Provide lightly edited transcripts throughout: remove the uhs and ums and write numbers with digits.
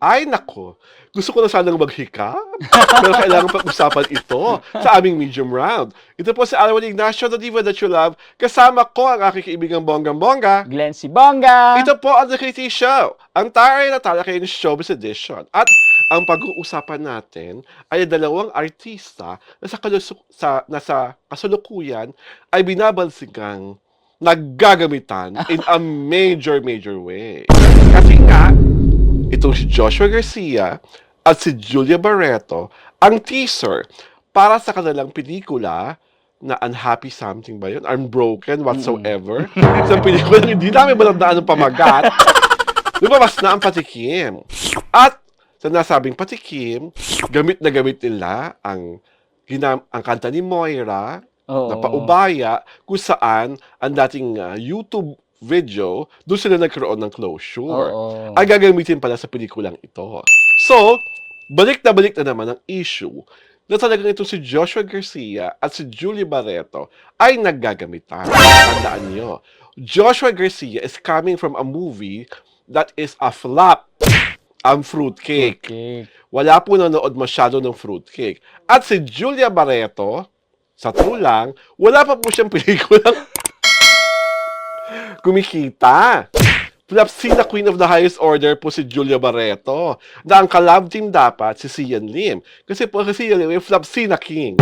Ay nako, gusto ko na sanang maghika, pero kailangan pag-usapan ito sa aming medium round. Ito po si Alwin Ignacio, the diva that you love. Kasama ko ang aking kaibigang bonggang-bongga. Glenn si Bongga! Ito po ang The KT Show, ang taray na talakayin showbiz edition. At ang pag-uusapan natin ay dalawang artista na sa kasalukuyan ay binabansigang naggagamitan in a major way. Kasi nga, itong si Joshua Garcia at si Julia Barreto ang teaser para sa kanilang pelikula na Unhappy Something ba yun? Unbroken whatsoever. Sa pelikula hindi namin malamdaan ng pamagat. Lumabas na ang patikim. At sa nasabing patikim, gamit na gamit nila ang kanta ni Moira na paubaya kung saan ang dating YouTube video, doon sila nagkaroon ng closure. Ang gagamitin pala sa pelikulang ito. So, balik na naman ang issue na talagang itong si Joshua Garcia at si Julia Barreto ay naggagamitan. Tandaan nyo, Joshua Garcia is coming from a movie that is a flop. Ang Fruitcake. Wala po nanood masyado ng Fruitcake. At si Julia Barreto, sa true lang, wala pa po siyang pelikulang kumikita. Flapsina Queen of the Highest Order po si Julia Barreto. Na ang collab team dapat si Sian Lim. Kasi po si Sian Lim ay Flapsina King.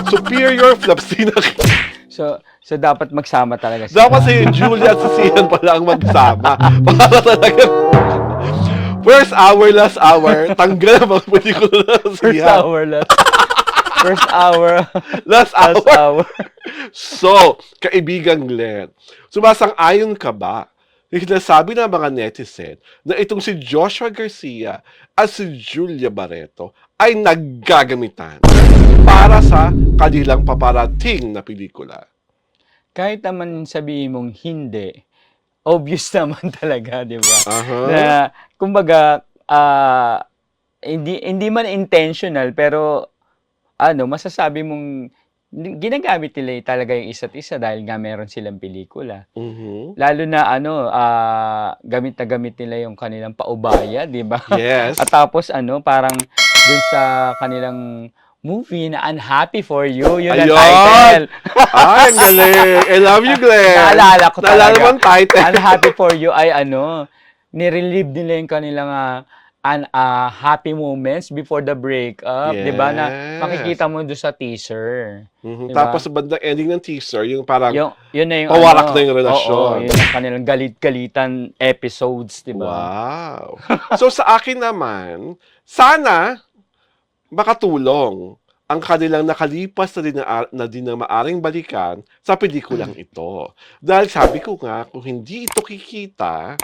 Superior Flapsina King. So dapat magsama talaga sila. Dapat si Julia at si Sian pala ang magsama. Para talaga. First hour, last hour, tanggal ang mga pelikula na Sian. First hour, last last hour. So, kaibigang Glenn, sumasang-ayon ka ba? Sinasabi ng mga netizen na itong si Joshua Garcia at si Julia Barreto ay naggagamitan para sa kanilang paparating na pelikula. Kahit naman sabihin mong hindi, obvious naman talaga, di ba? Na, kumbaga, hindi man intentional, pero, masasabi mong, ginagamit nila talaga yung isa't isa dahil nga meron silang pelikula. Lalo na gamit na gamit nila yung kanilang paubaya, di ba? Yes. At tapos parang dun sa kanilang movie na Unhappy for You, yun ang title. Ay, ang galing. I love you, Glenn. Naalala ko talaga. Naalala mo ang title. Unhappy for You ay nirelieve nila yung kanilang happy moments before the breakup, Yes. di ba? Na makikita mo doon sa teaser. Diba? Tapos sa bandang ending ng teaser, yung parang yun na yung pawarak na yung relasyon. Oo, yun ang kanilang galit-galitan episodes, di ba? Wow. So sa akin naman, sana makatulong ang kanilang nakalipas na din na maaring balikan sa pelikulang ito. Dahil sabi ko nga, kung hindi ito kikita,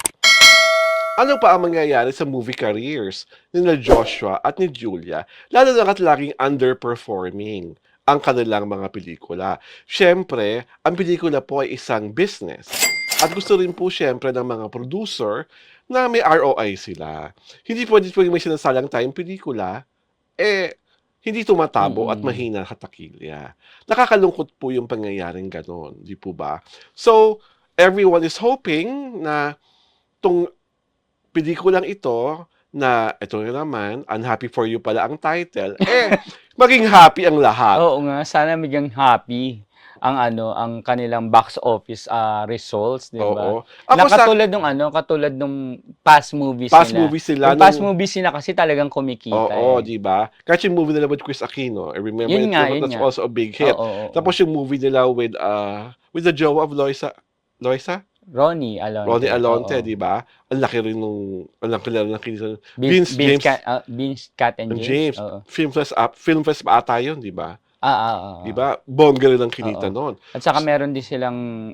ano pa ang mangyayari sa movie careers ni Joshua at ni Julia, lalo na at laging underperforming ang kanilang mga pelikula. Siyempre, ang pelikula po ay isang business. At gusto rin po siyempre ng mga producer na may ROI sila. Hindi pwede may sinasalang tayong pelikula, hindi tumatabo at mahina katakilya. Nakakalungkot po yung pangyayaring ganon, di po ba? So, everyone is hoping na itong pelikulang ito, na ito naman, Unhappy for You pala ang title, maging happy ang lahat. Oo nga, sana maging happy ang kanilang box office results, di ba? Oo. Katulad nung past movies Past nila. movies sila. Yung past movies nila kasi talagang kumikita. Oo, di ba? Kasi yung movie nila with Chris Aquino, I remember Yun nga, that's also a big hit. Tapos yung movie nila with the jowa of Loisa? Ronnie Alonte. Ronnie Alonte, di ba? Ang laki rin nung, ang laki rin ng kinis. Vince Cat and James. Film Fest pa ata yun, di ba? Di Oo. ba? Bongga rin ang kinita noon. At saka meron din silang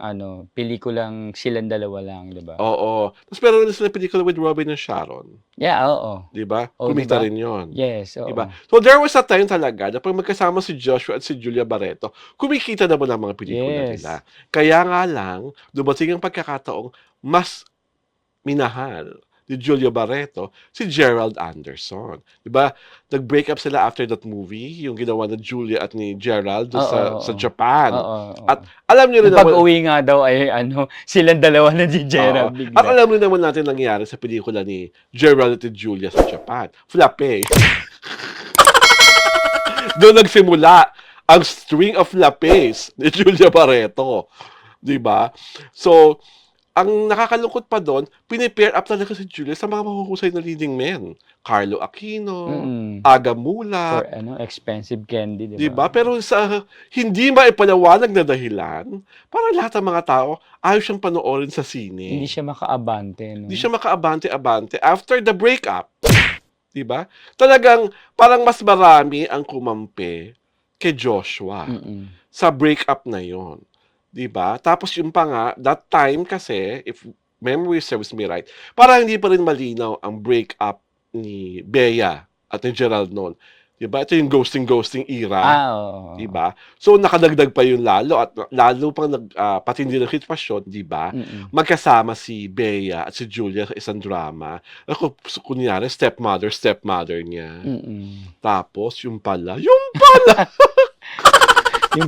pelikulang silang dalawa lang, di ba? Oo. Tapos meron din silang pelikula with Robin and Sharon. Yeah, oo. Di ba? Oo, Kumita diba? rin yun. Yes, oo. Di ba? So there was a time talaga na pag magkasama si Joshua at si Julia Barreto, kumikita na ba ng mga pelikula nila. Kaya nga lang, dumating ang pagkakataong mas minahal ni Julia Barreto, si Gerald Anderson. Diba? Nag-break up sila after that movie, yung ginawa na Julia at ni Gerald doon Oo, sa oo. Japan. Oo, oo. At alam niyo rin Yung naman, pag-uwi nga daw ay ano, silang dalawa na si oo, Gerald at bigla. alam niyo naman natin nangyari sa pelikula ni Gerald at ni Julia sa Japan. Flape. Doon nagsimula ang string of lapes ni Julia Barreto. 'Di ba? So, ang nakakalungkot pa doon, pini-pair up talaga si Julia sa mga mahuhusay na leading men. Carlo Aquino, Mm. Aga For Mulak, ano, expensive candy, 'di 'di ba? ba? Pero sa hindi maipaliwanag na dahilan, parang lahat ng mga tao ayaw siyang panoorin sa Hindi sine. siya makaabante, Hindi no? siya makaabante-abante after the breakup, 'di ba? Talagang parang mas marami ang kumampi kay Joshua Mm. sa breakup na 'yon, 'di ba? Tapos yung pa nga, that time kasi, if memory serves me right, parang hindi pa rin malinaw ang breakup ni Bea at ni Gerald noon, 'di ba? Ito yung ghosting era. Ah, oo, 'Di oo. ba? So, nakadagdag pa yun lalo at lalo pang patindi ng sitwasyon, 'di ba? Mm. Magkasama si Bea at si Julia sa isang drama. Ako, kunyari, stepmother niya. Mm. Tapos, Yung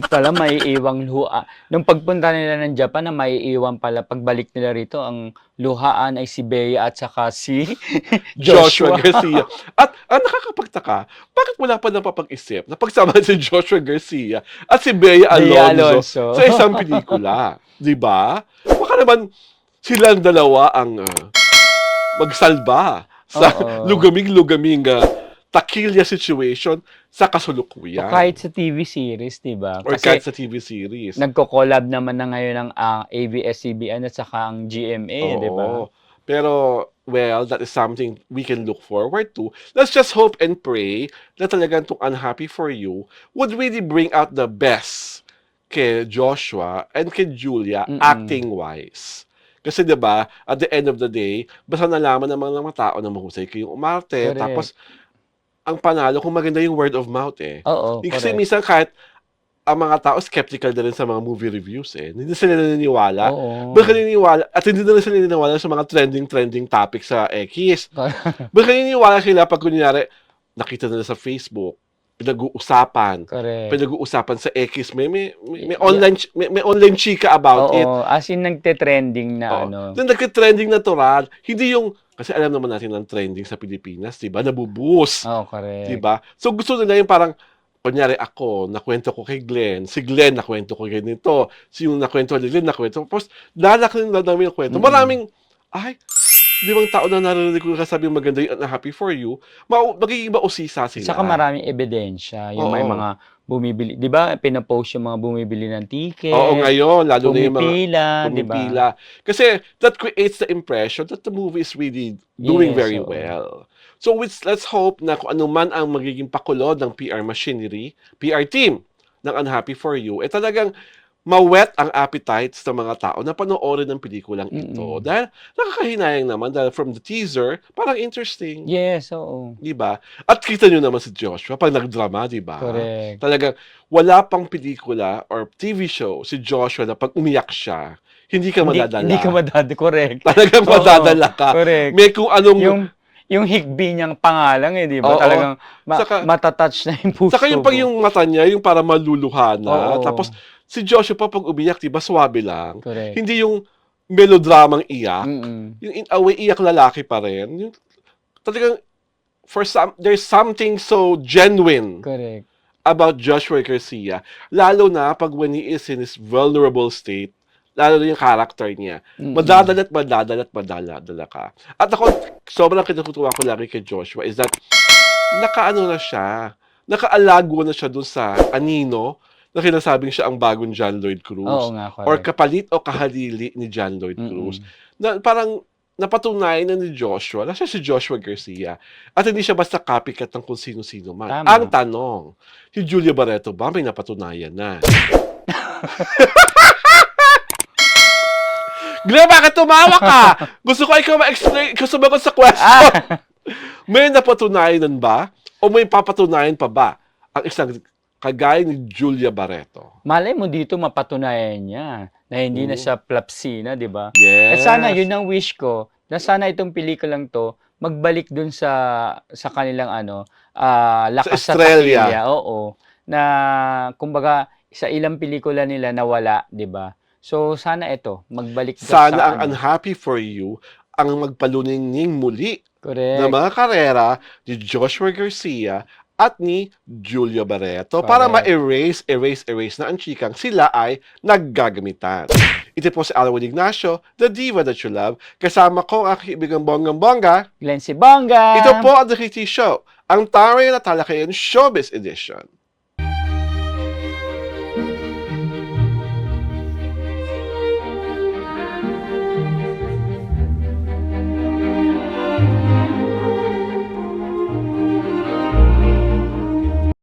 pala maiiwang luha nung pagpunta nila ng Japan na maiiwan pala pagbalik nila rito ang luhaan ay si Bea at saka si Joshua Joshua. Garcia. At ang nakakapagtaka, bakit wala pa napapag-isip na pagsama si Joshua Garcia at si Bea Bea Alonzo Alonso. sa isang pelikula? 'Di ba? Baka naman silang dalawa ang magsalba sa Oo. lugaming-lugaming takilya situation sa O kasalukuyan kahit sa TV series, 'di ba? or Kasi kahit sa TV series. nagko-collab naman na ngayon ang ABS-CBN at saka ang GMA, 'di ba? Oo. Pero, well, that is something we can look forward to. Let's just hope and pray na talagang itong Unhappy For You would really bring out the best kay Joshua and kay Julia Mm. acting-wise. Kasi 'di ba, at the end of the day, basta nalaman ng mga tao na mahusay kayong umarte, tapos Correct. ang panalo kung maganda yung word of mouth, eh. Oo, Kasi correct. minsan kahit ang mga tao skeptical na rin sa mga movie reviews, eh. Hindi sila naniniwala. Oo. Baka naniniwala at hindi na rin sila naniniwala sa mga trending topic sa X. Baka naniniwala sila pag kunyari, nakita nila sa Facebook, pinag-uusapan Correct. sa X, may Yeah. online chika about it. Oo, as in nagte-trending na Oo. ano. Nung nagte-trending natural, hindi yung kasi alam naman natin ang trending sa Pilipinas, 'di ba? Nabu-boost, Oo, 'di correct. ba? So gusto nila yung parang kunyari ako, nakwento ko kay Glenn, si Glenn nakwento ko ganito, si yung nakwento ni Glenn nakwento, tapos lalaki ng dadami yung kwento. Mm. Maraming, ay, 5 tao na narinig ko kasabing maganda yung Happy For You, magiging mausisa sila. Saka maraming ebidensya, yung may Oo. mga bumibili, 'di ba? Pina-post yung mga bumibili ng ticket. Oo, ngayon, lalo na yung mga Pumipila, 'di ba? pumipila. Kasi that creates the impression that the movie is really doing Yes, very oo. well. So let's hope na kung ano man ang magiging pakulo ng PR machinery, PR team ng Unhappy For You, eh talagang ma-whet ang appetites ng mga tao na panoorin ang pelikulang ito. Mm. Dahil nakakahinayang naman dahil from the teaser, parang interesting. Yes, oo. 'Di ba? At kita nyo naman si Joshua pag nagdrama, 'di ba? Correct. Talagang wala pang pelikula or TV show si Joshua na pag umiyak siya, hindi ka madadala. Hindi ka correct. Talagang Oo, madadala ka. correct. May kung anong Yung higbi niyang pangalan, eh, 'di ba? Oo. Talagang Saka mata-touch na yung puso saka yung pag mo. yung mata niya, yung parang maluluha na. Oo. Tapos si Joshua pa pag umiyak, 'di ba, swabe lang. Correct. Hindi yung melodramang iyak. Mm. Yung in a way, iyak lalaki pa rin. Yung talagang there's something so genuine Correct. about Joshua Garcia, lalo na pag when he is in his vulnerable state, lalo na yung character niya. Mm. Madadala ka. At ako, sobrang kinatutuwa ko lagi kay Joshua is that nakaano na siya, nakaalago na siya dun sa anino na kinasabing siya ang bagong John Lloyd Cruz. Oo nga, Or correct. kapalit o kahalili ni John Lloyd Cruz. Na parang napatunayan na ni Joshua na siya si Joshua Garcia. At hindi siya basta copycat ng kung sino-sino man. Tama. Ang tanong, si Julia Barreto ba may napatunayan na? Glenn, bakit tumawa ka? Gusto ko ikaw ma-explain, ikaw sumagot sa question. May napatunayan ba? O may papatunayan pa ba ang isang kagaya ni Julia Barreto? Malay mo dito mapatunayan niya na hindi na siya plapsina, 'di ba? Yes. Sana yun ang wish ko, na sana itong pelikulang 'to magbalik dun sa kanilang ano, Sa Lakas sa Estrella. Takilya, oo. Na kumbaga sa ilang pelikula nila nawala, 'di ba? So sana ito magbalik sa Sana ang ano, Unhappy for You ang magpaluningning muli ng correct, mga karera ni Joshua Garcia at ni Julio Barreto para correct. erase na ang chikang sila ay naggagamitan. Ito po si Alwin Ignacio, the diva that you love. Kasama ko ang aking kaibigang bonggang-bongga. Glenn Sibonga! Ito po ang The Kitty Show, ang taray na talakayan showbiz edition.